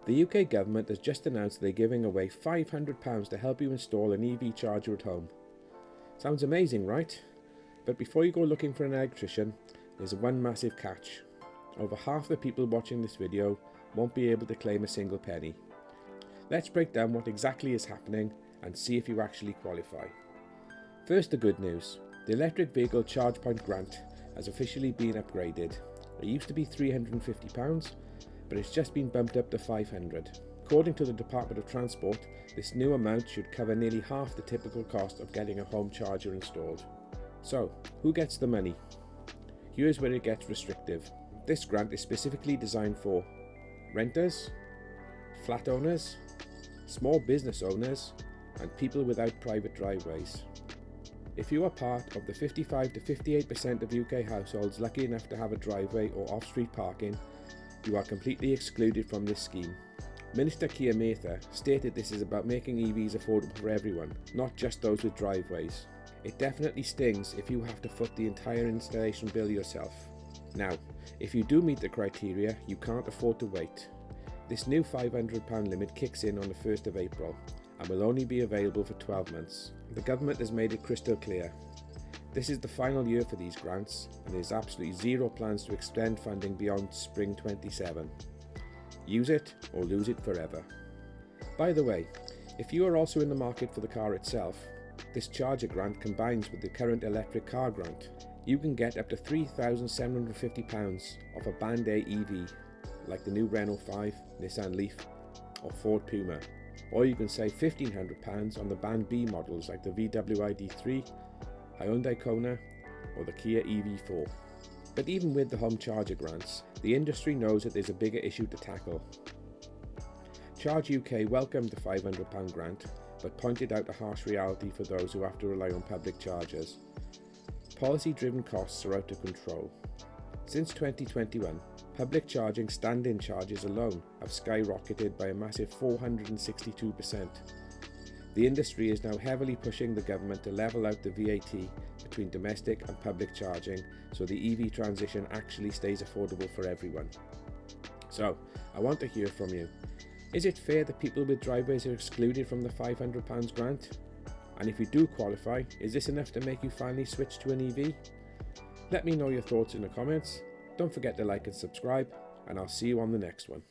The UK government has just announced they're giving away £500 to help you install an EV charger at home. Sounds amazing, right? But before you go looking for an electrician, there's one massive catch. Over half the people watching this video won't be able to claim a single penny. Let's break down what exactly is happening and see if you actually qualify. First, the good news. The Electric Vehicle Chargepoint Grant has officially been upgraded. It used to be £350, but it's just been bumped up to £500. According to the Department of Transport, this new amount should cover nearly half the typical cost of getting a home charger installed. So, who gets the money? Here's where it gets restrictive. This grant is specifically designed for renters, flat owners, small business owners, and people without private driveways. If you are part of the 55 to 58% of UK households lucky enough to have a driveway or off-street parking, you are completely excluded from this scheme. Minister Keir Mather stated this is about making EVs affordable for everyone, not just those with driveways. It definitely stings if you have to foot the entire installation bill yourself. Now, if you do meet the criteria, you can't afford to wait. This new £500 limit kicks in on the 1st of April and will only be available for 12 months. The government has made it crystal clear. This is the final year for these grants, and there's absolutely zero plans to extend funding beyond spring 27. Use it or lose it forever. By the way, if you are also in the market for the car itself, this charger grant combines with the current electric car grant. You can get up to £3,750 off a Band A EV, like the new Renault 5, Nissan Leaf, or Ford Puma. Or you can save £1,500 on the Band B models like the VW ID3, Hyundai Kona, or the Kia EV4. But even with the home charger grants, the industry knows that there's a bigger issue to tackle. Charge UK welcomed the £500 grant, but pointed out the harsh reality for those who have to rely on public chargers. Policy-driven costs are out of control. Since 2021, public charging stand-in charges alone have skyrocketed by a massive 462%. The industry is now heavily pushing the government to level out the VAT between domestic and public charging so the EV transition actually stays affordable for everyone. So, I want to hear from you. Is it fair that people with driveways are excluded from the £500 grant? And if you do qualify, is this enough to make you finally switch to an EV? Let me know your thoughts in the comments. Don't forget to like and subscribe, and I'll see you on the next one.